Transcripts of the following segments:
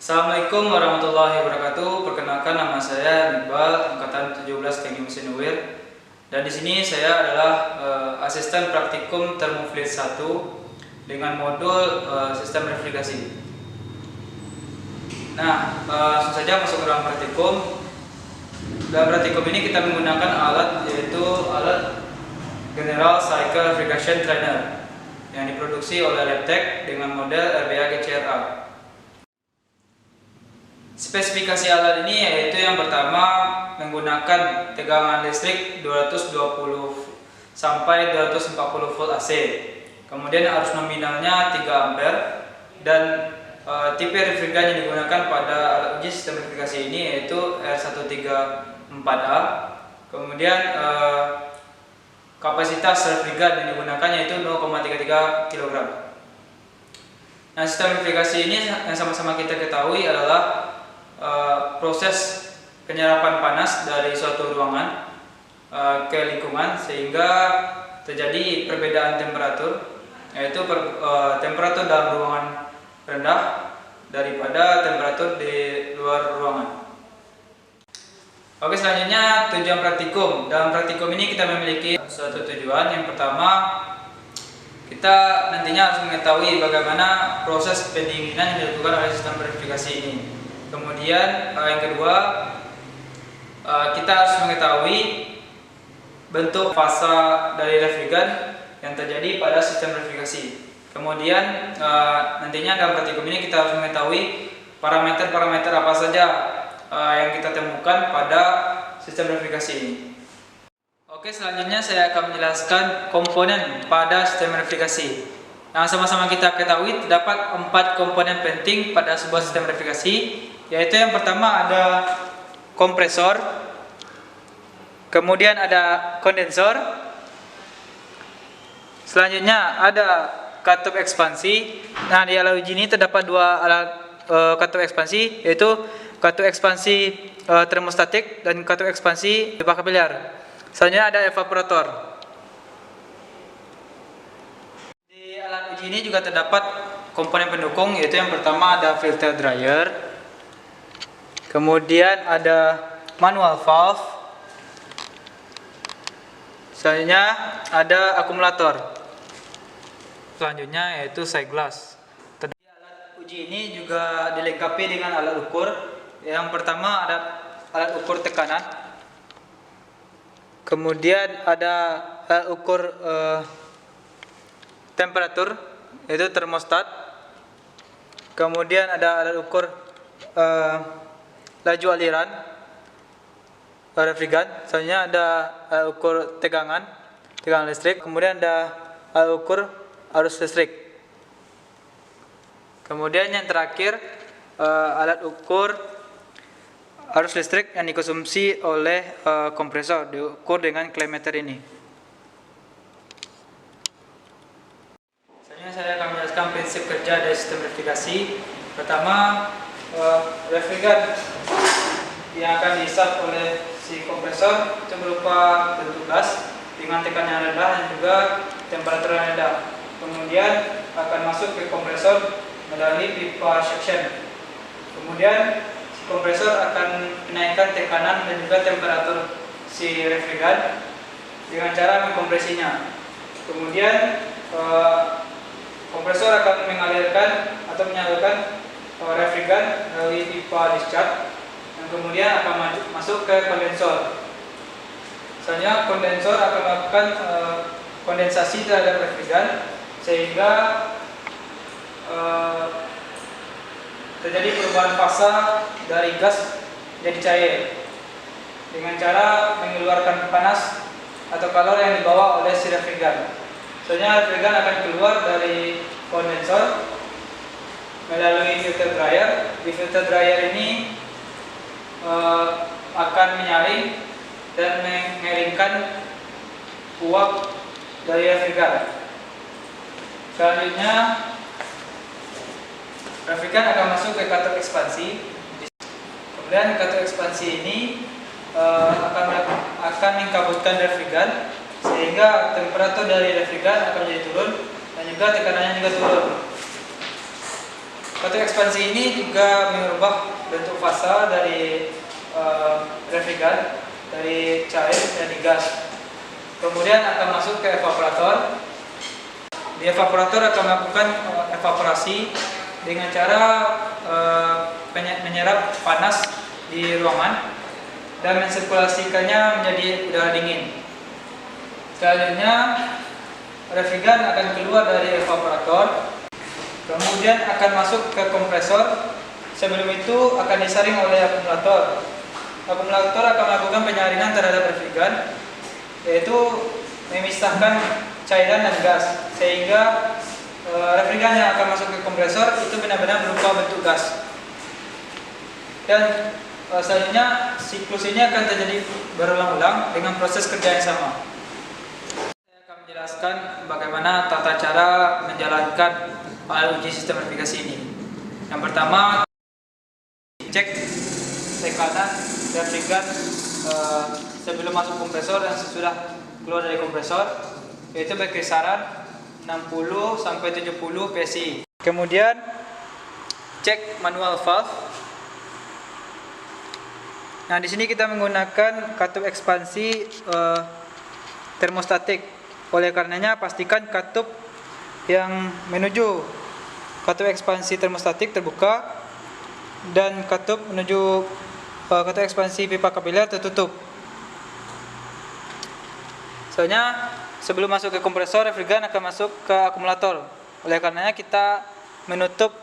Assalamualaikum warahmatullahi wabarakatuh. Perkenalkan, nama saya Iqbal, angkatan 17 Teknik Mesin Nuklir. Dan di sini saya adalah asisten praktikum Thermofluid 1 dengan modul sistem refrigerasi. Nah, langsung saja masuk ke dalam praktikum. Dalam praktikum ini kita menggunakan alat, yaitu alat General Cycle Refrigeration Trainer yang diproduksi oleh Labtech dengan model RBA GCRA. Spesifikasi alat ini yaitu yang pertama menggunakan tegangan listrik 220 sampai 240 volt AC. Kemudian arus nominalnya 3 ampere dan tipe refrigeran yang digunakan pada alat uji sistem refrigerasi ini yaitu R134A. Kemudian kapasitas refrigeran yang digunakan yaitu 0,33 kg. Nah, sistem refrigerasi ini yang sama-sama kita ketahui adalah proses penyerapan panas dari suatu ruangan ke lingkungan sehingga terjadi perbedaan temperatur, yaitu temperatur dalam ruangan rendah daripada temperatur di luar ruangan. Oke, selanjutnya tujuan praktikum. Dalam praktikum ini kita memiliki suatu tujuan. Yang pertama, kita nantinya harus mengetahui bagaimana proses pendinginan yang dilakukan oleh sistem refrigerasi ini. Kemudian yang kedua, kita harus mengetahui bentuk fase dari refrigeran yang terjadi pada sistem refrigerasi. Kemudian nantinya dalam praktikum ini kita harus mengetahui parameter-parameter apa saja yang kita temukan pada sistem refrigerasi ini. Oke, selanjutnya saya akan menjelaskan komponen pada sistem refrigerasi. Yang sama-sama kita ketahui terdapat 4 komponen penting pada sebuah sistem refrigerasi, yaitu yang pertama ada kompresor, kemudian ada kondensor, selanjutnya ada katup ekspansi. Nah, di alat uji ini terdapat 2 alat katup ekspansi, yaitu katup ekspansi termostatik dan katup ekspansi pipa kapiler. Selanjutnya ada evaporator. Di alat uji ini juga terdapat komponen pendukung, yaitu yang pertama ada filter dryer, kemudian ada manual valve, selanjutnya ada akumulator, selanjutnya yaitu sightglass. Alat uji ini juga dilengkapi dengan alat ukur. Yang pertama ada alat ukur tekanan, kemudian ada alat ukur temperatur, yaitu termostat, kemudian ada alat ukur laju aliran refrigeran, selanjutnya ada alat ukur tegangan listrik, kemudian ada alat ukur arus listrik, kemudian yang terakhir alat ukur arus listrik yang dikonsumsi oleh kompresor, diukur dengan klimeter ini. Selanjutnya saya akan menjelaskan prinsip kerja dari sistem refrigerasi. Pertama, refrigeran yang akan dihisap oleh si kompresor itu berupa bentuk gas dengan tekanan yang rendah dan juga temperatur yang rendah. Kemudian akan masuk ke kompresor melalui pipa suction. Kemudian si kompresor akan menaikkan tekanan dan juga temperatur si refrigeran dengan cara mengkompresinya. Kemudian kompresor akan mengalirkan atau menyalurkan refrigeran melalui pipa discharge yang kemudian akan masuk ke kondensor. Selanjutnya kondensor akan melakukan kondensasi terhadap refrigeran sehingga terjadi perubahan fasa dari gas menjadi cair dengan cara mengeluarkan panas atau kalor yang dibawa oleh si refrigeran. Selanjutnya refrigeran akan keluar dari kondensor melalui filter dryer. Di filter dryer ini akan menyaring dan mengeringkan uap dari refrigeran. Selanjutnya refrigeran akan masuk ke katup ekspansi. Kemudian katup ekspansi ini akan mengkabutkan refrigeran sehingga temperatur dari refrigeran akan menjadi turun dan juga tekanannya juga turun. Katup ekspansi ini juga mengubah bentuk fasa dari refrigerant dari cair menjadi gas. Kemudian akan masuk ke evaporator. Di evaporator akan melakukan evaporasi dengan cara menyerap panas di ruangan dan mensirkulasikannya menjadi udara dingin. Selanjutnya refrigerant akan keluar dari evaporator, kemudian akan masuk ke kompresor. Sebelum itu akan disaring oleh akumulator. Akumulator akan melakukan penyaringan terhadap refrigerant, yaitu memisahkan cairan dan gas, sehingga refrigerant yang akan masuk ke kompresor itu benar-benar berupa bentuk gas. Dan selanjutnya siklus ini akan terjadi berulang-ulang dengan proses kerja yang sama. Saya akan menjelaskan bagaimana tata cara menjalankan uji sistem refrigerasi ini. Yang pertama, cek tekanan refrigerant sebelum masuk kompresor dan sesudah keluar dari kompresor, yaitu berkisaran 60 sampai 70 PSI. Kemudian cek manual valve. Nah, di sini kita menggunakan katup ekspansi termostatik. Oleh karenanya pastikan katup yang menuju katup ekspansi termostatik terbuka dan katup menuju katup ekspansi pipa kapiler tertutup. Soalnya sebelum masuk ke kompresor, refrigerant akan masuk ke akumulator. Oleh karenanya kita menutup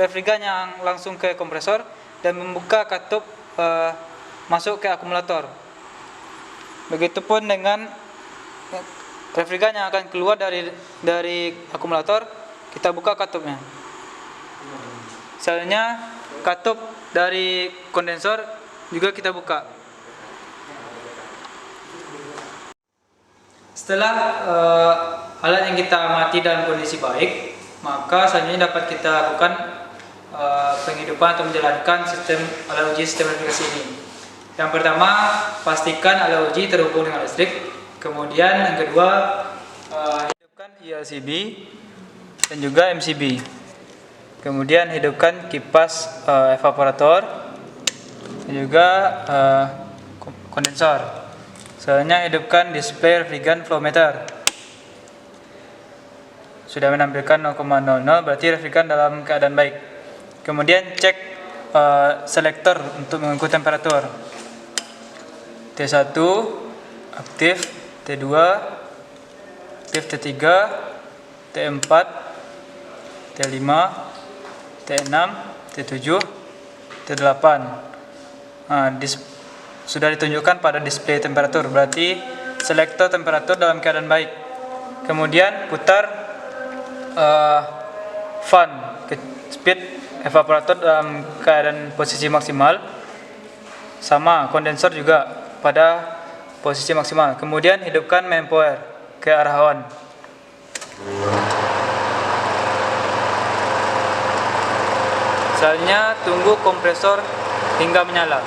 refrigerant yang langsung ke kompresor dan membuka katup masuk ke akumulator. Begitupun dengan refrigerant yang akan keluar dari akumulator, kita buka katupnya. Selanjutnya katup dari kondensor juga kita buka. Setelah alat yang kita amati dalam kondisi baik, maka selanjutnya dapat kita lakukan penghidupan atau menjalankan alat uji sistem refrigerasi ini. Yang pertama, pastikan alat uji terhubung dengan listrik. Kemudian yang kedua, hidupkan ILCB dan juga MCB. Kemudian hidupkan kipas evaporator dan juga kondensor. Selanjutnya hidupkan display refrigerant flow meter. Sudah menampilkan 0,00, berarti refrigerant dalam keadaan baik. Kemudian cek selektor untuk mengukur temperatur. T1 aktif, T2 aktif, T3, T4, T5, T6, T7, T8. Sudah ditunjukkan pada display temperatur, berarti selektor temperatur dalam keadaan baik. Kemudian putar fan ke speed evaporator dalam keadaan posisi maksimal. Sama kondensor juga pada posisi maksimal. Kemudian hidupkan main power ke arah awan. Selanjutnya tunggu kompresor hingga menyala.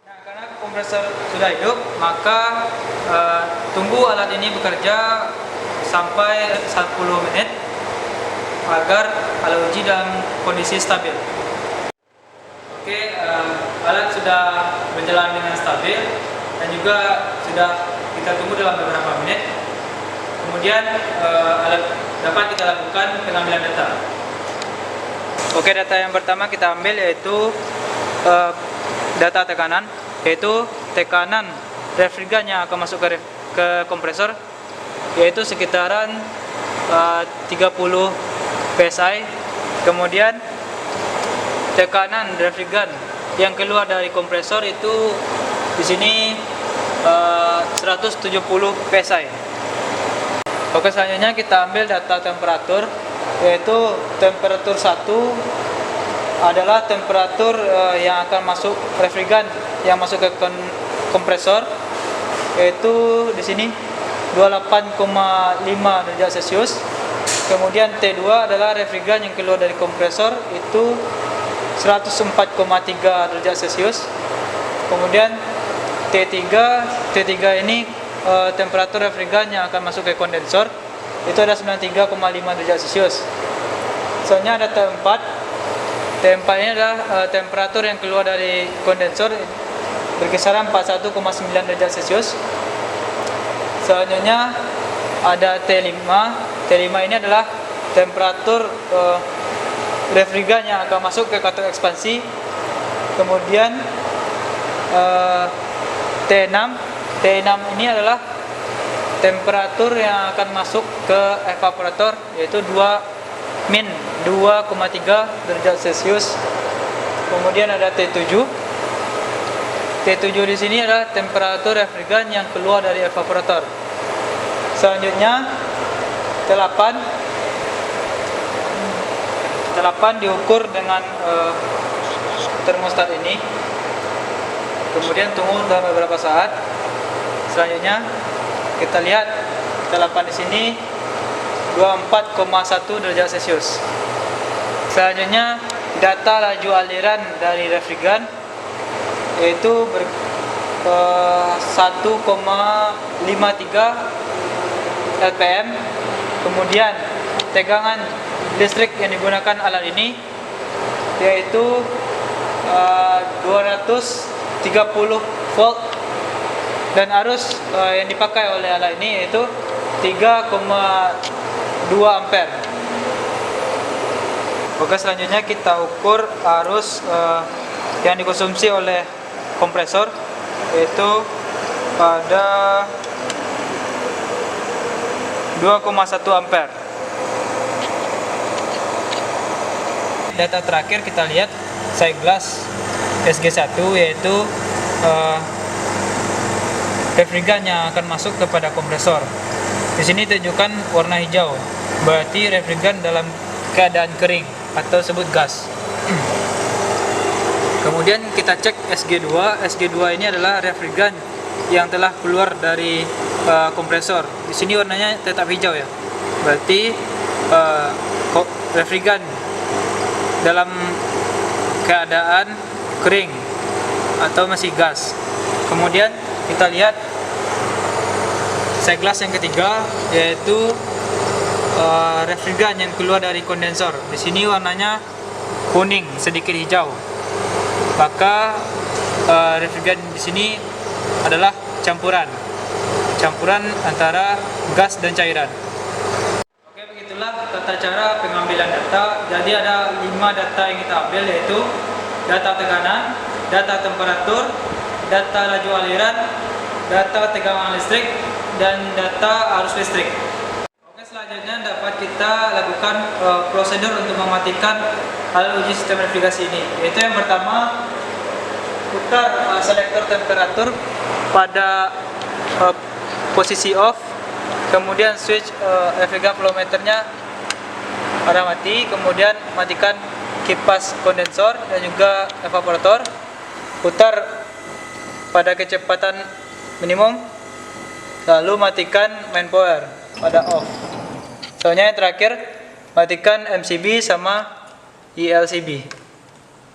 Nah, karena kompresor sudah hidup, maka tunggu alat ini bekerja sampai 10 menit agar alat uji dalam kondisi stabil. Oke, alat sudah berjalan dengan stabil dan juga sudah kita tunggu dalam beberapa menit. Kemudian alat dapat kita lakukan pengambilan data. Oke, data yang pertama kita ambil yaitu data tekanan, yaitu tekanan refrigerant yang akan masuk ke kompresor, yaitu sekitaran 30 PSI. Kemudian tekanan refrigerant yang keluar dari kompresor itu di sini 170 PSI. Oke, selanjutnya kita ambil data temperatur, yaitu temperatur 1 adalah temperatur yang akan masuk refrigerant yang masuk ke kompresor, yaitu di sini 28,5 derajat Celcius. Kemudian T2 adalah refrigerant yang keluar dari kompresor, itu 104,3 derajat Celcius. Kemudian T3 ini temperatur refrigeran yang akan masuk ke kondensor itu ada 93,5 derajat Celcius. Soalnya ada T4 ini adalah temperatur yang keluar dari kondensor berkisaran 41,9 derajat Celcius. Selanjutnya ada T5 ini adalah temperatur refrigeran yang akan masuk ke kator ekspansi. Kemudian T6 ini adalah temperatur yang akan masuk ke evaporator, yaitu 2-3 derajat Celcius. Kemudian ada T7 di sini adalah temperatur refrigeran yang keluar dari evaporator. Selanjutnya T8 diukur dengan termostat ini. Kemudian tunggu dalam beberapa saat. Selanjutnya kita lihat T8 di sini 24,1 derajat Celcius. Selanjutnya data laju aliran dari refrigeran yaitu 1,53 LPM. Kemudian tegangan listrik yang digunakan alat ini yaitu 230 volt, dan arus yang dipakai oleh alat ini yaitu 3,2 ampere. Oke, selanjutnya kita ukur arus yang dikonsumsi oleh kompresor yaitu pada 2,1 ampere. Data terakhir kita lihat Saiglas SG1 yaitu refrigeran yang akan masuk kepada kompresor. Di sini tunjukkan warna hijau, berarti refrigeran dalam keadaan kering atau sebut gas. Kemudian kita cek SG2. SG2 ini adalah refrigeran yang telah keluar dari kompresor. Di sini warnanya tetap hijau ya, berarti refrigeran dalam keadaan kering atau masih gas. Kemudian kita lihat Saiglas yang ketiga yaitu refrigeran yang keluar dari kondensor. Di sini warnanya kuning sedikit hijau. Maka refrigeran di sini adalah campuran antara gas dan cairan. Oke, begitulah tata cara pengambilan data. Jadi ada 5 data yang kita ambil, yaitu data tekanan, data temperatur, data laju aliran, data tegangan listrik, dan data arus listrik. Oke, selanjutnya dapat kita lakukan prosedur untuk mematikan alat uji sistem navigasi ini. Yaitu yang pertama, putar selektor temperatur pada posisi off, kemudian switch refrigeran flow meternya pada mati, kemudian matikan kipas kondensor dan juga evaporator, putar pada kecepatan minimum, lalu matikan main power pada off. Soalnya yang terakhir matikan MCB sama ILCB.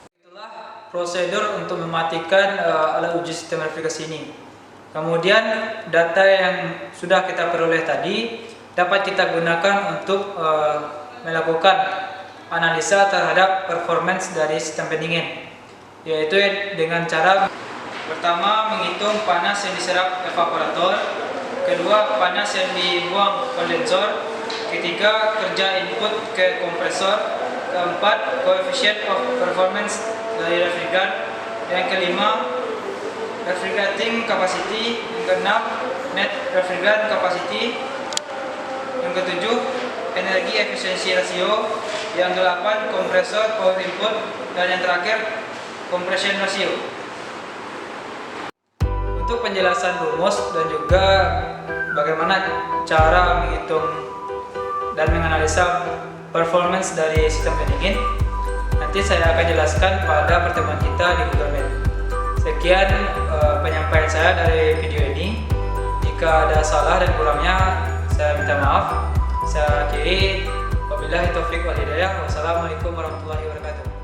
Itulah prosedur untuk mematikan alat uji sistem navigasi ini. Kemudian data yang sudah kita peroleh tadi dapat kita gunakan untuk melakukan analisa terhadap performance dari sistem pendingin, yaitu dengan cara pertama menghitung panas yang diserap evaporator, kedua panas yang dibuang kondensor, ketiga kerja input ke kompresor, keempat coefficient of performance dari refrigeran, yang kelima refrigerating capacity, yang keenam net refrigerant capacity, yang ketujuh energi efisiensi rasio, yang delapan kompresor power input, dan yang terakhir compression ratio. Untuk penjelasan rumus dan juga bagaimana cara menghitung dan menganalisa performance dari sistem pendingin, nanti saya akan jelaskan pada pertemuan kita di Google Meet. Sekian penyampaian saya dari video ini. Jika ada salah dan kurangnya, saya minta maaf. Saya akhiri. Wabillahi taufiq wal hidayah. Wassalamualaikum warahmatullahi wabarakatuh.